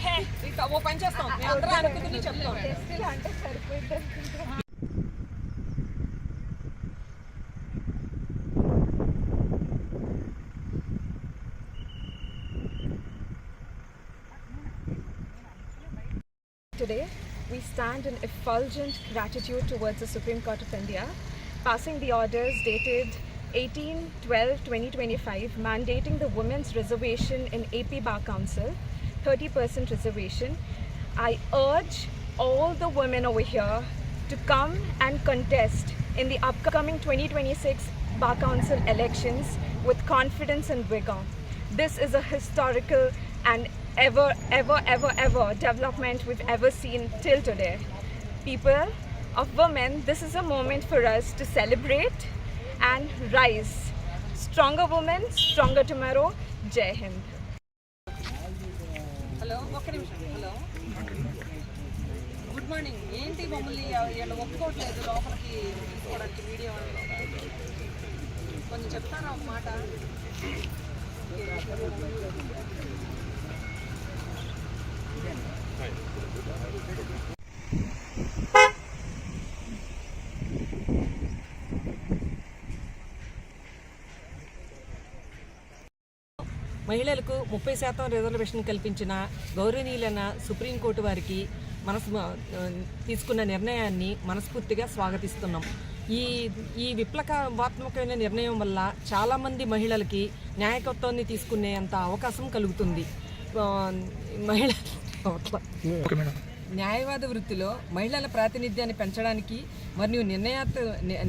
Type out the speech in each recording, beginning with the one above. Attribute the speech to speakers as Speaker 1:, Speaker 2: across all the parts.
Speaker 1: ఓ పని చేస్తాం, అందరూ అనుకుంటుంది చెప్తాం.
Speaker 2: Today, we stand in effulgent gratitude towards the Supreme Court of India, passing the orders dated 18/12/2025 mandating the women's reservation in AP Bar Council, 30% reservation. I urge all the women over here to come and contest in the upcoming 2026 Bar Council elections with confidence and vigor. This is a historical and ever development we've ever seen till today. People of women, this is a moment for us to celebrate and rise. Stronger women, stronger tomorrow. Jai Hind.
Speaker 1: Hello, ఒక్క నిమిషం. Hello, good morning. ఏంటి మమ్మల్ని వీళ్ళు ఒప్పుకోవట్లేదు లోపలికి తీసుకోవడానికి video? కొంచెం చెప్తారా ఒక మాట? మహిళలకు 30% రిజర్వేషన్ కల్పించిన గౌరవనీయులైన సుప్రీంకోర్టు వారికి తీసుకున్న నిర్ణయాన్ని మనస్ఫూర్తిగా స్వాగతిస్తున్నాం. ఈ విప్లవాత్మకమైన నిర్ణయం వల్ల చాలామంది మహిళలకి న్యాయకత్వాన్ని తీసుకునేంత అవకాశం కలుగుతుంది. న్యాయవాద వృత్తిలో మహిళల ప్రాతినిధ్యాన్ని పెంచడానికి మరియు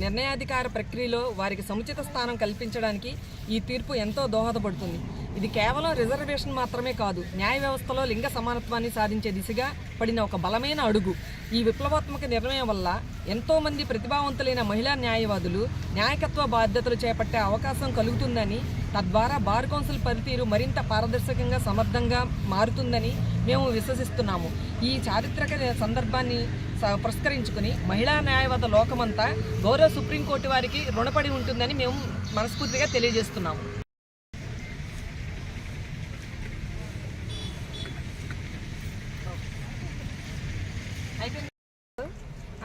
Speaker 1: నిర్ణయాధికార ప్రక్రియలో వారికి సముచిత స్థానం కల్పించడానికి ఈ తీర్పు ఎంతో దోహదపడుతుంది. ఇది కేవలం రిజర్వేషన్ మాత్రమే కాదు, న్యాయ వ్యవస్థలో లింగ సమానత్వాన్ని సాధించే దిశగా పడిన ఒక బలమైన అడుగు. ఈ విప్లవాత్మక నిర్ణయం వల్ల ఎంతోమంది ప్రతిభావంతులైన మహిళా న్యాయవాదులు నాయకత్వ బాధ్యతలు చేపట్టే అవకాశం కలుగుతుందని, తద్వారా బార్ కౌన్సిల్ పనితీరు మరింత పారదర్శకంగా సమర్థంగా మారుతుందని మేము విశ్వసిస్తున్నాము. ఈ చారిత్రక సందర్భాన్ని పురస్కరించుకుని మహిళా న్యాయవాద లోకమంతా గౌరవ సుప్రీంకోర్టు వారికి రుణపడి ఉంటుందని మేము మనస్ఫూర్తిగా తెలియజేస్తున్నాము.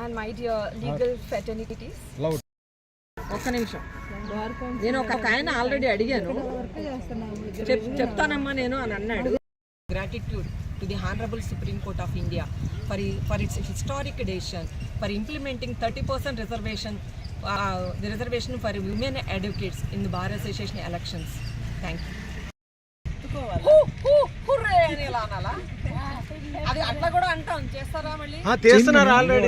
Speaker 2: And my dear legal fraternities.
Speaker 1: ఒక్క నిమిషం, నేను ఒక ఆయన ఆల్రెడీ అడిగాను, చెప్తానమ్మా నేను అని అన్నాడు. Gratitude to the honourable supreme court of India for it's historic decision for implementing 30% reservation for women advocates in the bar association elections. Thank you. అని ఇలా అనాలా? అది అట్లా కూడా అంటాం, చేస్తారా? మళ్ళీ చేస్తున్నారు ఆల్రెడీ.